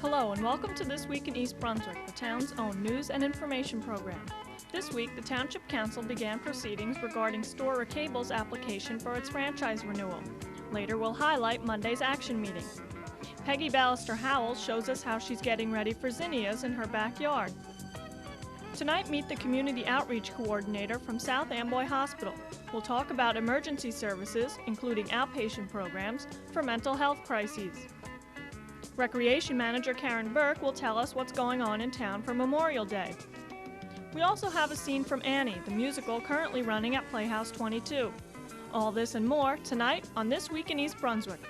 Hello and welcome to This Week in East Brunswick, the town's own news and information program. This week, the Township Council began proceedings regarding Stora Cable's application for its franchise renewal. Later, we'll highlight Monday's action meeting. Peggy Ballister-Howell shows us how she's getting ready for Zinnias in her backyard. Tonight, meet the Community Outreach Coordinator from South Amboy Hospital. We'll talk about emergency services, including outpatient programs, for mental health crises. Recreation Manager Karen Burke will tell us what's going on in town for Memorial Day. We also have a scene from Annie, the musical currently running at Playhouse 22. All this and more tonight on This Week in East Brunswick.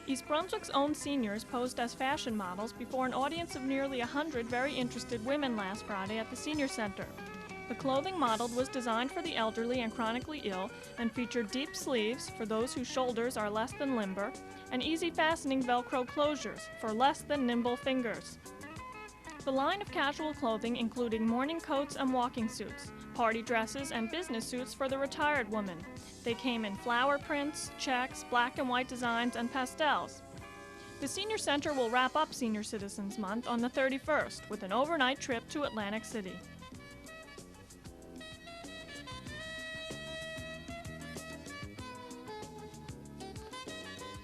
East Brunswick's own seniors posed as fashion models before an audience of nearly 100 very interested women last Friday at the Senior Center. The clothing modeled was designed for the elderly and chronically ill and featured deep sleeves for those whose shoulders are less than limber and easy fastening Velcro closures for less than nimble fingers. The line of casual clothing including morning coats and walking suits, party dresses, and business suits for the retired woman. They came in flower prints, checks, black and white designs, and pastels. The Senior Center will wrap up Senior Citizens Month on the 31st with an overnight trip to Atlantic City.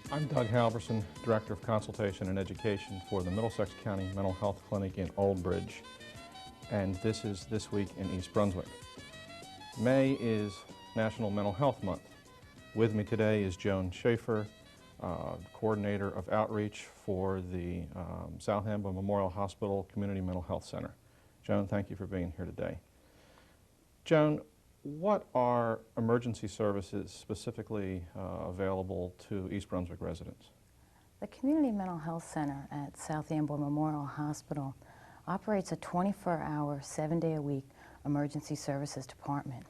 I'm Doug Halverson, Director of Consultation and Education for the Middlesex County Mental Health Clinic in Old Bridge, and this is This Week in East Brunswick. May is National Mental Health Month. With me today is Joan Schaefer, Coordinator of Outreach for the South Amboy Memorial Hospital Community Mental Health Center. Joan, thank you for being here today. Joan, what are emergency services specifically available to East Brunswick residents? The Community Mental Health Center at South Amboy Memorial Hospital operates a 24-hour, 7-day-a-week emergency services department.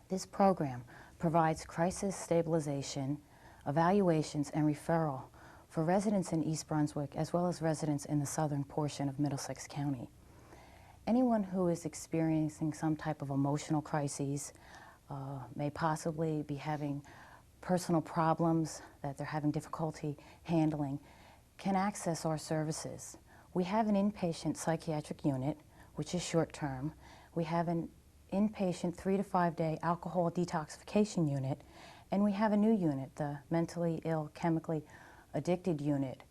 This program provides crisis stabilization, evaluations, and referral for residents in East Brunswick as well as residents in the southern portion of Middlesex County. Anyone who is experiencing some type of emotional crises, may possibly be having personal problems that they're having difficulty handling, can access our services. We have an inpatient psychiatric unit, which is short-term. We have an inpatient 3 to 5 day alcohol detoxification unit, and we have a new unit, the mentally ill, chemically addicted unit,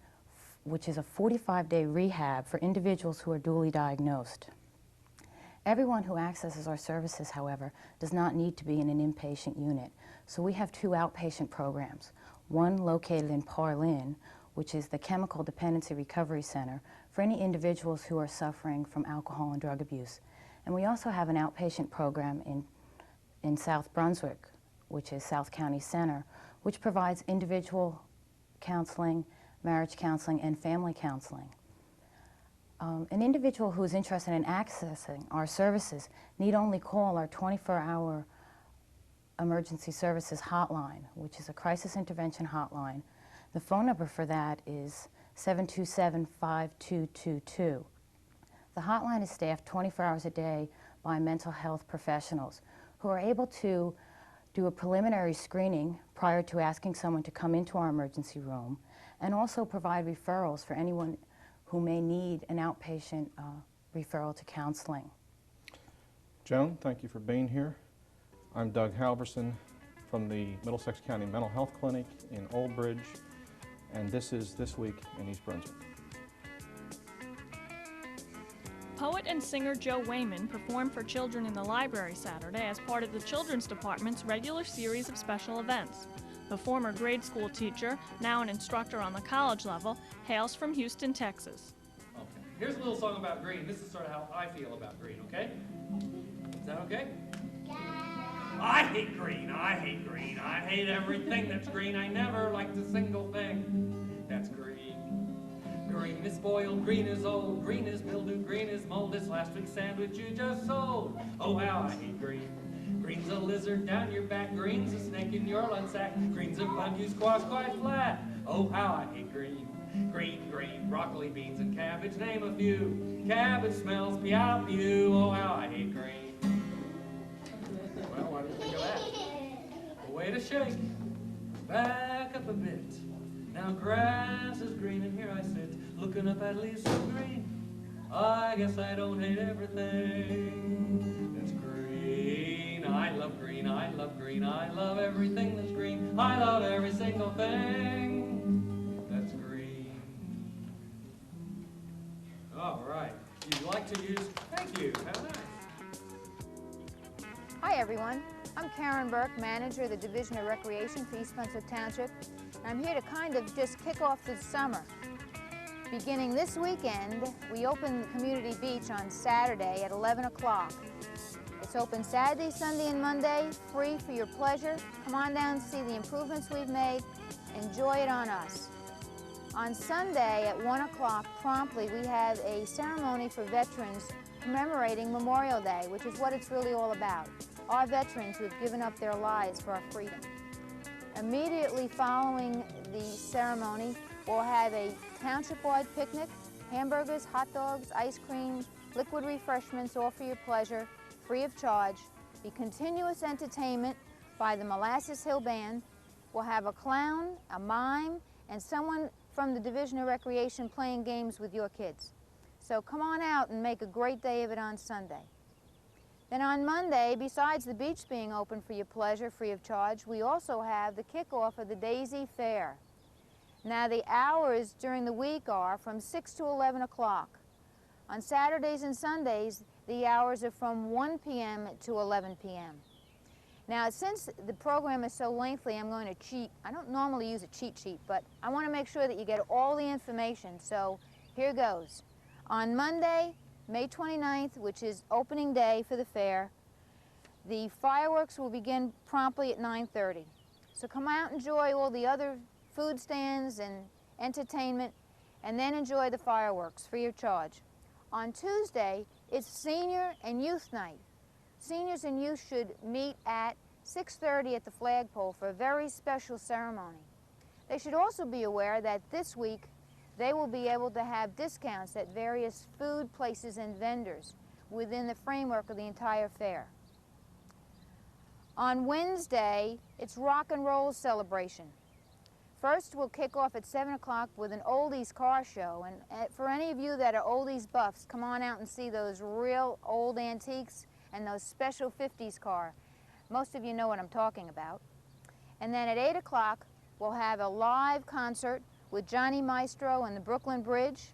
which is a 45-day rehab for individuals who are dually diagnosed. Everyone who accesses our services, however, does not need to be in an inpatient unit. So we have 2 outpatient programs, one located in Parlin, which is the Chemical Dependency Recovery Center for any individuals who are suffering from alcohol and drug abuse. And we also have an outpatient program in South Brunswick, which is South County Center, which provides individual counseling, marriage counseling, and family counseling. An individual who is interested in accessing our services need only call our 24-hour emergency services hotline, which is a crisis intervention hotline. The phone number for that is 727-5222. The hotline is staffed 24 hours a day by mental health professionals who are able to do a preliminary screening prior to asking someone to come into our emergency room, and also provide referrals for anyone who may need an outpatient referral to counseling. Joan, thank you for being here. I'm Doug Halverson from the Middlesex County Mental Health Clinic in Old Bridge, and this is This Week in East Brunswick. Poet and singer Joe Wayman performed for children in the library Saturday as part of the Children's Department's regular series of special events. The former grade school teacher, now an instructor on the college level, hails from Houston, Texas. Okay, here's a little song about green. This is sort of how I feel about green, okay? Is that okay? Yeah. I hate green, I hate green. I hate everything that's green. I never liked a single thing that's green. Green is spoiled, green is old, green is mildew, green is mold. This last week's sandwich you just sold. Oh, how I hate green. Green's a lizard down your back, green's a snake in your lunch sack, green's a bug you squash quite flat. Oh, how I hate green. Green, green, broccoli, beans, and cabbage, name a few. Cabbage smells pew-pew. Oh, how I hate green. Well, what do you think of that? A way to shake. Back up a bit. Now grass is green and here I sit, looking up at leaves so green. I guess I don't hate everything that's green. I love green, I love green, I love everything that's green. I love every single thing that's green. All right, you'd like to use, thank you, how nice. Hi everyone, I'm Karen Burke, manager of the Division of Recreation for East Brunswick Township, and I'm here to kind of just kick off the summer. Beginning this weekend, we open the community beach on Saturday at 11 o'clock. It's open Saturday, Sunday, and Monday, free for your pleasure. Come on down and see the improvements we've made. Enjoy it on us. On Sunday at 1 o'clock promptly, we have a ceremony for veterans commemorating Memorial Day, which is what it's really all about. Our veterans who have given up their lives for our freedom. Immediately following the ceremony, we'll have a township-wide picnic, hamburgers, hot dogs, ice cream, liquid refreshments, all for your pleasure, free of charge. Be continuous entertainment by the Molasses Hill Band. We'll have a clown, a mime, and someone from the Division of Recreation playing games with your kids. So come on out and make a great day of it on Sunday. Then on Monday, besides the beach being open for your pleasure, free of charge, we also have the kickoff of the Daisy Fair. Now the hours during the week are from 6 to 11 o'clock. On Saturdays and Sundays, the hours are from 1 p.m. to 11 p.m. Now since the program is so lengthy, I'm going to cheat. I don't normally use a cheat sheet, but I want to make sure that you get all the information, so here goes. On Monday, May 29th, which is opening day for the fair, the fireworks will begin promptly at 9:30. So come out and enjoy all the other food stands and entertainment, and then enjoy the fireworks free of charge. On Tuesday, it's senior and youth night. Seniors and youth should meet at 6:30 at the flagpole for a very special ceremony. They should also be aware that this week they will be able to have discounts at various food places and vendors within the framework of the entire fair. On Wednesday, it's rock and roll celebration. First, we'll kick off at 7 o'clock with an oldies car show. And for any of you that are oldies buffs, come on out and see those real old antiques and those special 50s car. Most of you know what I'm talking about. And then at 8 o'clock, we'll have a live concert with Johnny Maestro and the Brooklyn Bridge,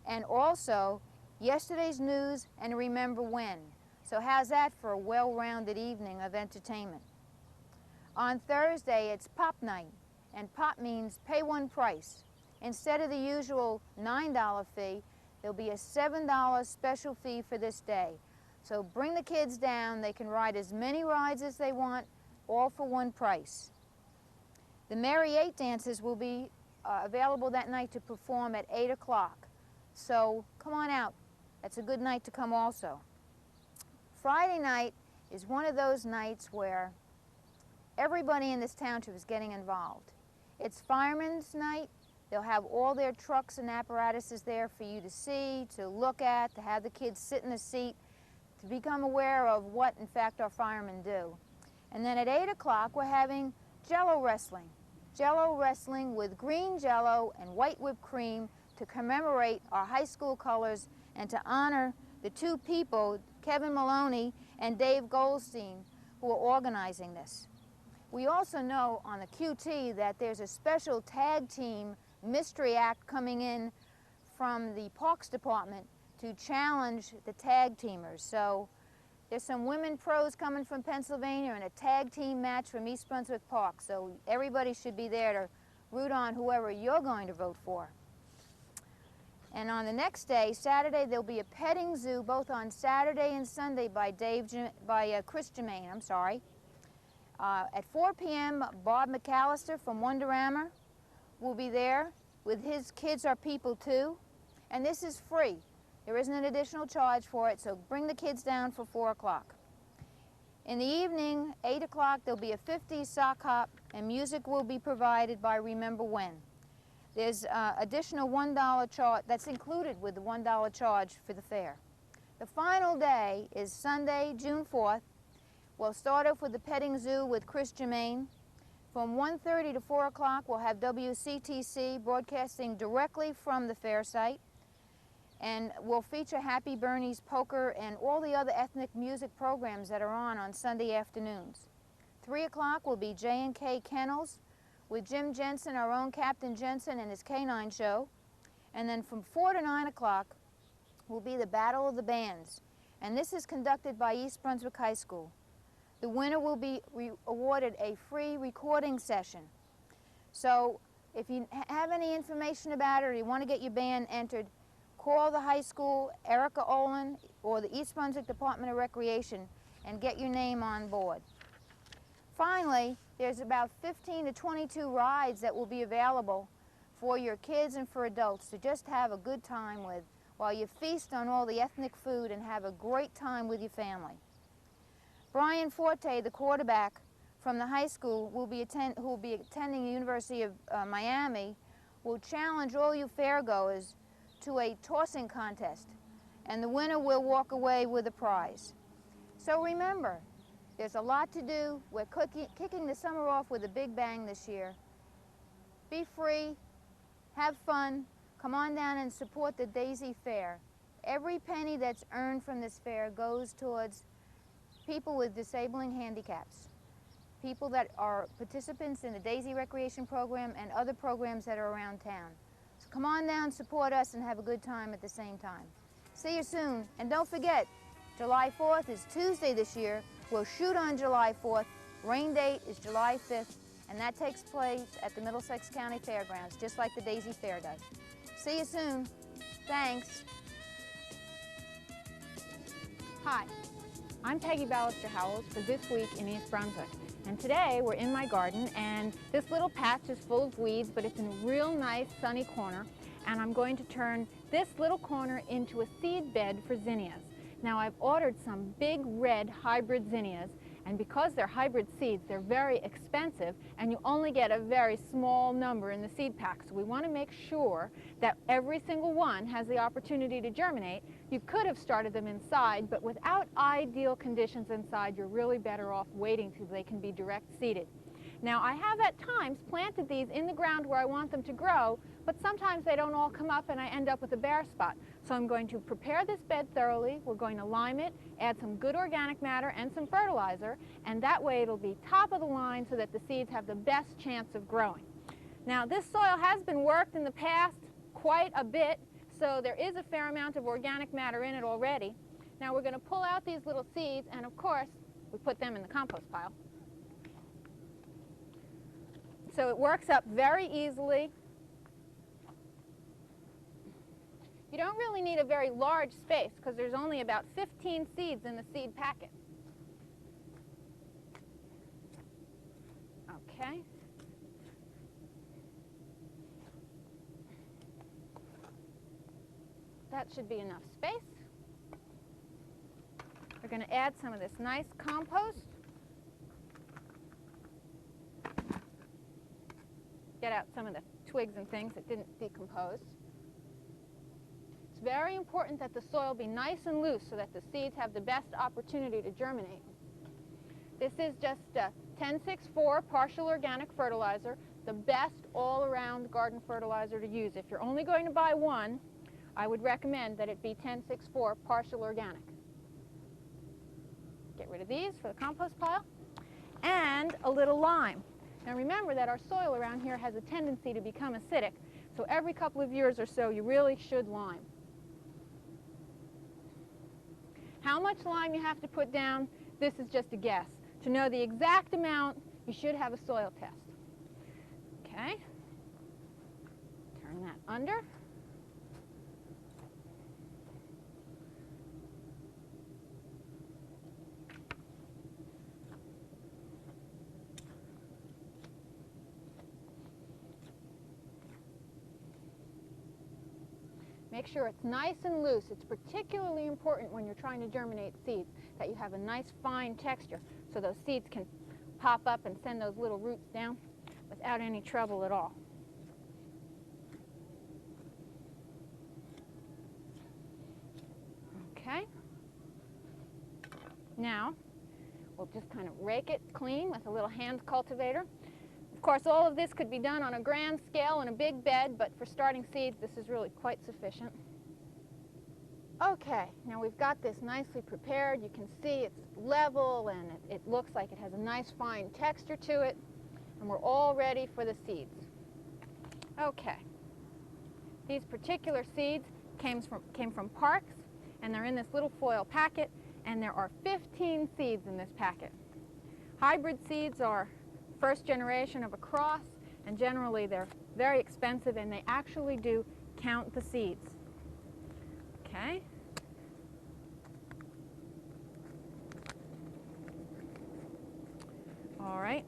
and also yesterday's news and remember when. So how's that for a well-rounded evening of entertainment? On Thursday, it's pop night, and pop means pay one price. Instead of the usual $9 fee, there'll be a $7 special fee for this day. So bring the kids down. They can ride as many rides as they want, all for one price. The Merry 8 dances will be available that night to perform at 8 o'clock. So come on out. That's a good night to come also. Friday night is one of those nights where everybody in this township is getting involved. It's Fireman's Night. They'll have all their trucks and apparatuses there for you to see, to look at, to have the kids sit in the seat, to become aware of what, in fact, our firemen do. And then at 8 o'clock, we're having Jello wrestling. Jello wrestling with green Jello and white whipped cream to commemorate our high school colors and to honor the two people, Kevin Maloney and Dave Goldstein, who are organizing this. We also know on the QT that there's a special tag team mystery act coming in from the Parks Department to challenge the tag teamers. So there's some women pros coming from Pennsylvania and a tag team match from East Brunswick Park. So everybody should be there to root on whoever you're going to vote for. And on the next day, Saturday, there'll be a petting zoo both on Saturday and Sunday by Chris Germain, At 4 p.m., Bob McAllister from Wonderama will be there with his Kids Are People Too. And this is free. There isn't an additional charge for it, so bring the kids down for 4 o'clock. In the evening, 8 o'clock, there'll be a 50s sock hop, and music will be provided by Remember When. There's additional $1 charge that's included with the $1 charge for the fair. The final day is Sunday, June 4th. We'll start off with the petting zoo with Chris Germain. From 1:30 to 4 o'clock, we'll have WCTC broadcasting directly from the fair site. And we'll feature Happy Bernie's Poker and all the other ethnic music programs that are on Sunday afternoons. 3 o'clock will be J&K Kennels with Jim Jensen, our own Captain Jensen, and his Canine show. And then from 4 to 9 o'clock will be the Battle of the Bands. And this is conducted by East Brunswick High School. The winner will be awarded a free recording session. So if you have any information about it or you want to get your band entered, call the high school, Erica Olin, or the East Brunswick Department of Recreation and get your name on board. Finally, there's about 15 to 22 rides that will be available for your kids and for adults to just have a good time with while you feast on all the ethnic food and have a great time with your family. Brian Forte, the quarterback from the high school, who will be attending the University of Miami, will challenge all you fairgoers to a tossing contest, and the winner will walk away with a prize. So remember, there's a lot to do. We're kicking the summer off with a big bang this year. Be free, have fun, come on down and support the Daisy Fair. Every penny that's earned from this fair goes towards people with disabling handicaps, people that are participants in the Daisy Recreation Program and other programs that are around town. So come on down, support us, and have a good time at the same time. See you soon. And don't forget, July 4th is Tuesday this year. We'll shoot on July 4th. Rain date is July 5th, and that takes place at the Middlesex County Fairgrounds, just like the Daisy Fair does. See you soon. Thanks. Hi, I'm Peggy Ballister-Howells for This Week in East Brunswick. And today we're in my garden, and this little patch is full of weeds, but it's in a real nice sunny corner. And I'm going to turn this little corner into a seed bed for zinnias. Now I've ordered some big red hybrid zinnias, and because they're hybrid seeds, they're very expensive, and you only get a very small number in the seed pack. So we want to make sure that every single one has the opportunity to germinate. You could have started them inside, but without ideal conditions inside, you're really better off waiting till they can be direct seeded. Now I have at times planted these in the ground where I want them to grow, but sometimes they don't all come up and I end up with a bare spot. So I'm going to prepare this bed thoroughly. We're going to lime it, add some good organic matter and some fertilizer, and that way it'll be top of the line so that the seeds have the best chance of growing. Now this soil has been worked in the past quite a bit, so there is a fair amount of organic matter in it already. Now we're going to pull out these little seeds, and of course we put them in the compost pile. So it works up very easily. You don't really need a very large space because there's only about 15 seeds in the seed packet. Okay. That should be enough space. We're going to add some of this nice compost. Get out some of the twigs and things that didn't decompose. It's very important that the soil be nice and loose so that the seeds have the best opportunity to germinate. This is just 10-6-4 partial organic fertilizer, the best all-around garden fertilizer to use. If you're only going to buy one, I would recommend that it be 10-6-4 partial organic. Get rid of these for the compost pile. And a little lime. Now remember that our soil around here has a tendency to become acidic, so every couple of years or so you really should lime. How much lime you have to put down, this is just a guess. To know the exact amount, you should have a soil test. Okay, turn that under. Make sure it's nice and loose. It's particularly important when you're trying to germinate seeds that you have a nice fine texture so those seeds can pop up and send those little roots down without any trouble at all. Okay. Now, we'll just kind of rake it clean with a little hand cultivator. course, all of this could be done on a grand scale in a big bed, but for starting seeds, this is really quite sufficient. Okay, now we've got this nicely prepared. You can see it's level and it looks like it has a nice fine texture to it, and we're all ready for the seeds. Okay, these particular seeds came from Parks, and they're in this little foil packet, and there are 15 seeds in this packet. Hybrid seeds are first generation of a cross, and generally they're very expensive, and they actually do count the seeds. Okay. All right.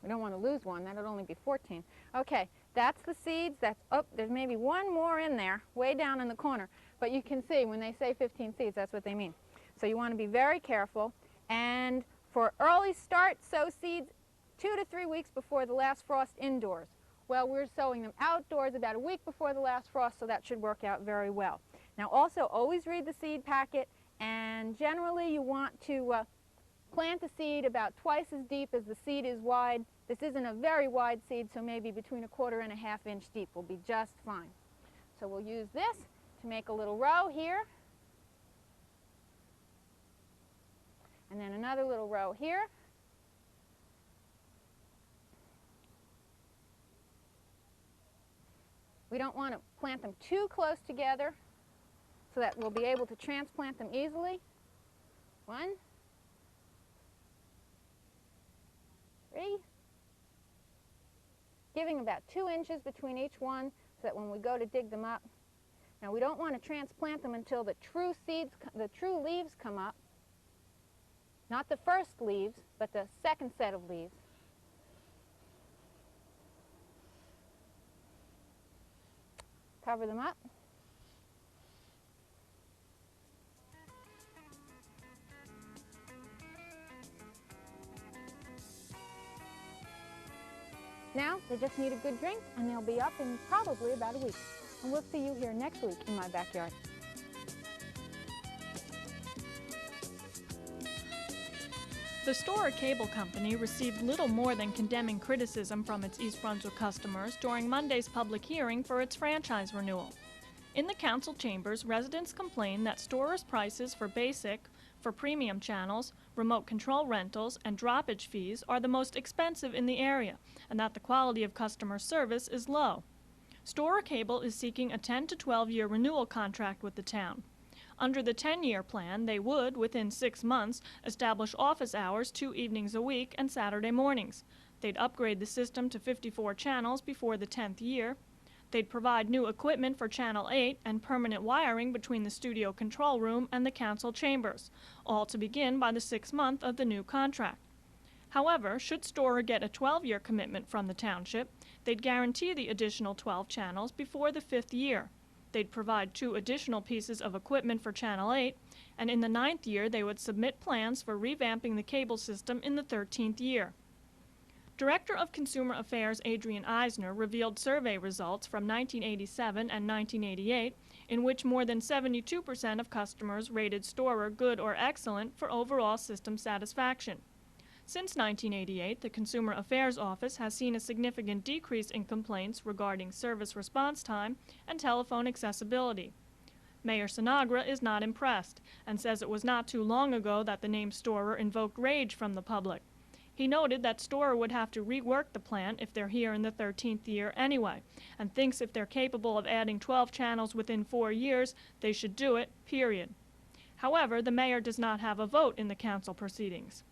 We don't want to lose one. That would only be 14. Okay, that's the seeds. That's there's maybe one more in there, way down in the corner. But you can see when they say 15 seeds, that's what they mean. So you want to be very careful. And for early start, sow seeds 2 to 3 weeks before the last frost indoors. Well, we're sowing them outdoors about a week before the last frost, so that should work out very well. Now also, always read the seed packet, and generally you want to plant the seed about twice as deep as the seed is wide. This isn't a very wide seed, so maybe between 1/4 and 1/2 inch deep will be just fine. So we'll use this to make a little row here, and then another little row here. We don't want to plant them too close together so that we'll be able to transplant them easily. 1, 3, giving about 2 inches between each one so that when we go to dig them up. Now we don't want to transplant them until the true leaves come up. Not the first leaves, but the second set of leaves. Cover them up. Now, they just need a good drink, and they'll be up in probably about a week. And we'll see you here next week in my backyard. The Storer Cable Company received little more than condemning criticism from its East Brunswick customers during Monday's public hearing for its franchise renewal. In the council chambers, residents complained that Storer's prices for basic, for premium channels, remote control rentals, and droppage fees are the most expensive in the area, and that the quality of customer service is low. Storer Cable is seeking a 10 to 12-year renewal contract with the town. Under the 10-year plan, they would, within 6 months, establish office hours 2 evenings a week and Saturday mornings. They'd upgrade the system to 54 channels before the 10th year. They'd provide new equipment for Channel 8 and permanent wiring between the studio control room and the council chambers, all to begin by the 6th month of the new contract. However, should Storer get a 12-year commitment from the township, they'd guarantee the additional 12 channels before the 5th year. They'd provide 2 additional pieces of equipment for Channel 8, and in the 9th year they would submit plans for revamping the cable system in the 13th year. Director of Consumer Affairs Adrian Eisner revealed survey results from 1987 and 1988 in which more than 72% of customers rated Storer good or excellent for overall system satisfaction. Since 1988, the Consumer Affairs Office has seen a significant decrease in complaints regarding service response time and telephone accessibility. Mayor Sinagra is not impressed and says it was not too long ago that the name Storer invoked rage from the public. He noted that Storer would have to rework the plan if they're here in the 13th year anyway, and thinks if they're capable of adding 12 channels within 4 years, they should do it, period. However, the mayor does not have a vote in the council proceedings.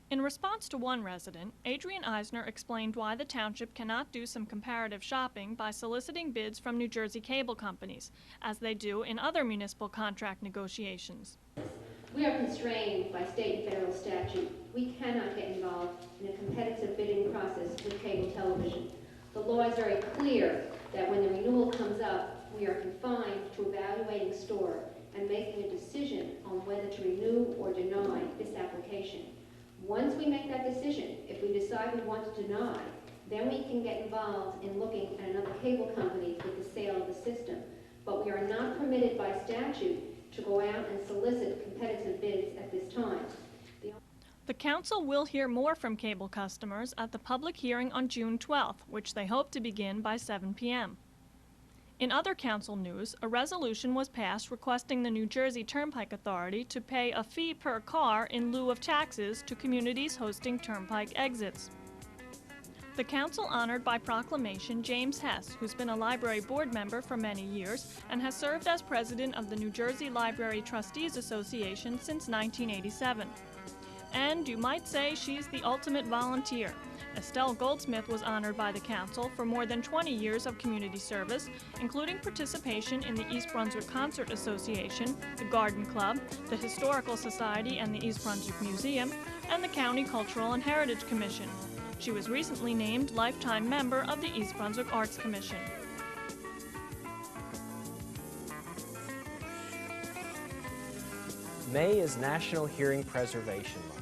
In response to one resident, Adrian Eisner explained why the township cannot do some comparative shopping by soliciting bids from New Jersey cable companies, as they do in other municipal contract negotiations. We are constrained by state and federal statute. We cannot get involved in a competitive bidding process with cable television. The law is very clear that when the renewal comes up, we are confined to evaluating Storer and making a decision on whether to renew or deny this application. Once we make that decision, if we decide we want to deny, then we can get involved in looking at another cable company with the sale of the system. But we are not permitted by statute to go out and solicit competitive bids at this time. The council will hear more from cable customers at the public hearing on June 12th, which they hope to begin by 7 p.m. In other council news, a resolution was passed requesting the New Jersey Turnpike Authority to pay a fee per car in lieu of taxes to communities hosting turnpike exits. The council honored by proclamation James Hess, who's been a library board member for many years and has served as president of the New Jersey Library Trustees Association since 1987. And you might say she's the ultimate volunteer. Estelle Goldsmith was honored by the council for more than 20 years of community service, including participation in the East Brunswick Concert Association, the Garden Club, the Historical Society and the East Brunswick Museum, and the County Cultural and Heritage Commission. She was recently named lifetime member of the East Brunswick Arts Commission. May is National Hearing Preservation Month.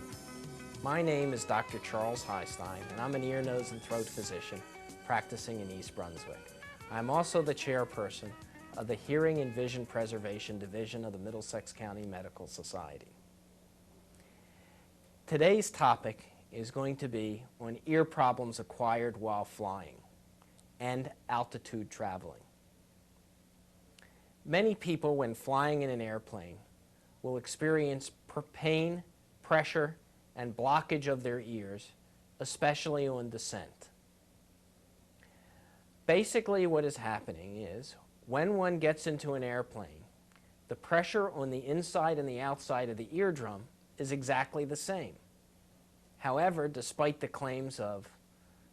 My name is Dr. Charles Highstein, and I'm an ear, nose, and throat physician practicing in East Brunswick. I'm also the chairperson of the Hearing and Vision Preservation Division of the Middlesex County Medical Society. Today's topic is going to be on ear problems acquired while flying and altitude traveling. Many people, when flying in an airplane, will experience pain, pressure, and blockage of their ears, especially on descent. Basically, what is happening is when one gets into an airplane, the pressure on the inside and the outside of the eardrum is exactly the same. However, despite the claims of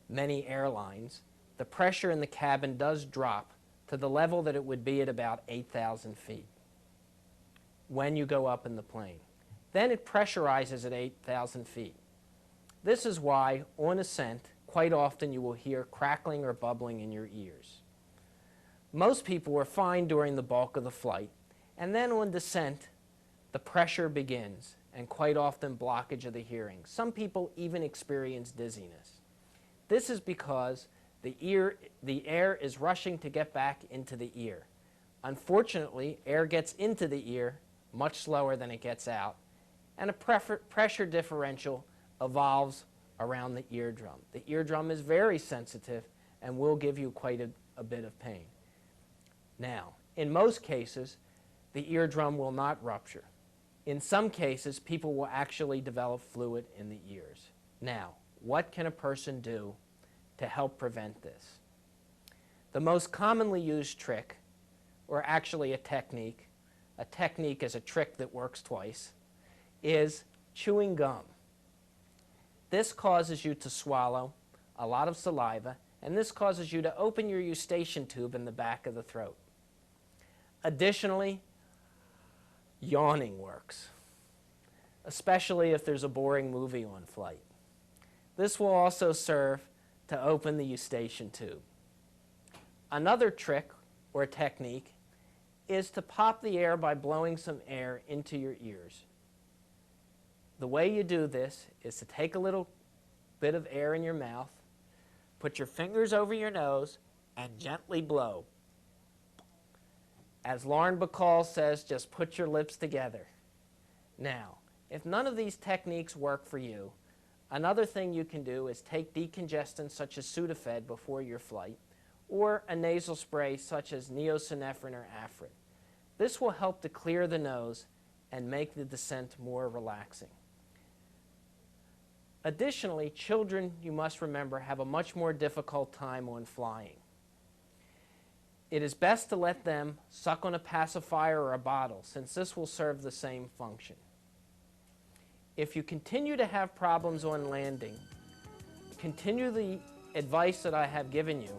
many airlines, the pressure in the cabin does drop to the level that it would be at about 8,000 feet when you go up in the plane. Then it pressurizes at 8,000 feet. This is why, on ascent, quite often you will hear crackling or bubbling in your ears. Most people are fine during the bulk of the flight, and then on descent, the pressure begins, and quite often blockage of the hearing. Some people even experience dizziness. This is because the air is rushing to get back into the ear. Unfortunately, air gets into the ear much slower than it gets out, and a pressure differential evolves around the eardrum. The eardrum is very sensitive and will give you quite a bit of pain. Now, in most cases, the eardrum will not rupture. In some cases, people will actually develop fluid in the ears. Now, what can a person do to help prevent this? The most commonly used trick, or actually a technique is a trick that works twice, is chewing gum. This causes you to swallow a lot of saliva, and this causes you to open your eustachian tube in the back of the throat. Additionally, yawning works, especially if there's a boring movie on flight. This will also serve to open the eustachian tube. Another trick or technique is to pop the air by blowing some air into your ears. The way you do this is to take a little bit of air in your mouth, put your fingers over your nose, and gently blow. As Lauren Bacall says, just put your lips together. Now, if none of these techniques work for you, another thing you can do is take decongestants such as Sudafed before your flight, or a nasal spray such as neosynephrine or Afrin. This will help to clear the nose and make the descent more relaxing. Additionally, children, you must remember, have a much more difficult time on flying. It is best to let them suck on a pacifier or a bottle, since this will serve the same function. If you continue to have problems on landing, continue the advice that I have given you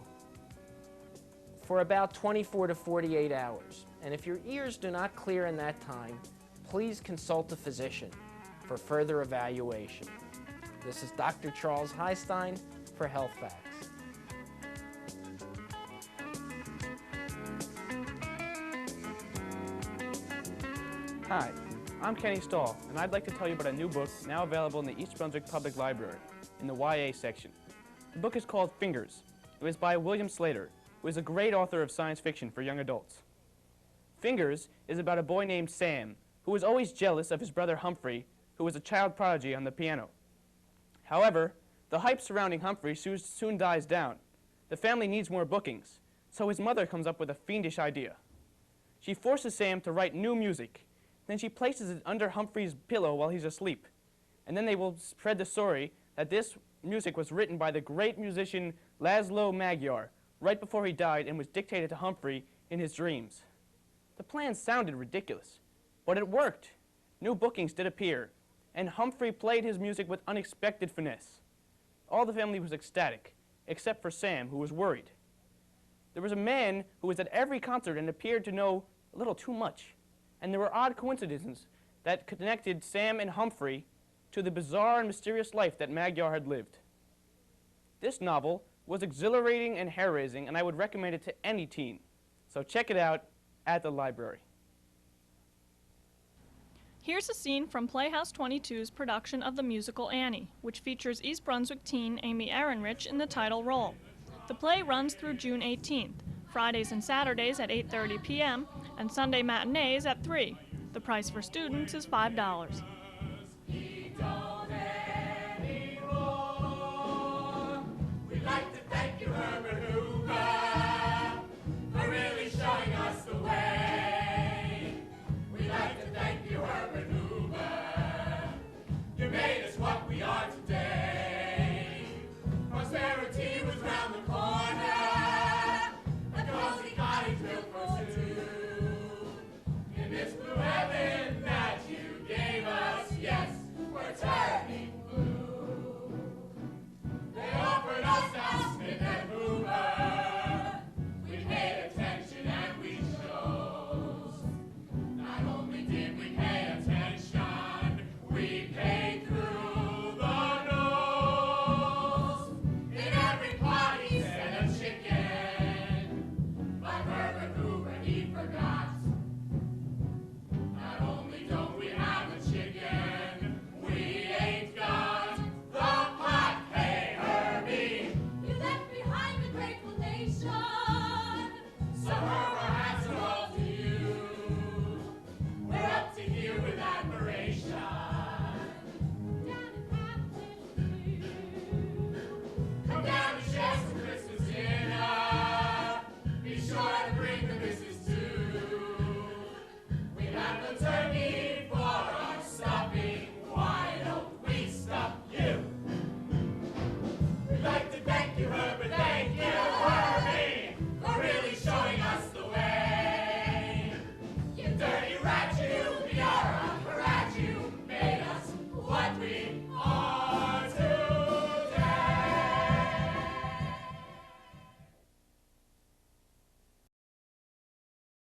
for about 24 to 48 hours. And if your ears do not clear in that time, please consult a physician for further evaluation. This is Dr. Charles Highstein for Health Facts. Hi, I'm Kenny Stahl, and I'd like to tell you about a new book now available in the East Brunswick Public Library in the YA section. The book is called Fingers. It was by William Slater, who is a great author of science fiction for young adults. Fingers is about a boy named Sam, who was always jealous of his brother Humphrey, who was a child prodigy on the piano. However, the hype surrounding Humphrey soon dies down. The family needs more bookings, so his mother comes up with a fiendish idea. She forces Sam to write new music. Then she places it under Humphrey's pillow while he's asleep. And then they will spread the story that this music was written by the great musician Laszlo Magyar right before he died and was dictated to Humphrey in his dreams. The plan sounded ridiculous, but it worked. New bookings did appear, and Humphrey played his music with unexpected finesse. All the family was ecstatic, except for Sam, who was worried. There was a man who was at every concert and appeared to know a little too much, and there were odd coincidences that connected Sam and Humphrey to the bizarre and mysterious life that Magyar had lived. This novel was exhilarating and hair-raising, and I would recommend it to any teen. So check it out at the library. Here's a scene from Playhouse 22's production of the musical Annie, which features East Brunswick teen Amy Ehrenrich in the title role. The play runs through June 18th, Fridays and Saturdays at 8:30 p.m., and Sunday matinees at 3. The price for students is $5.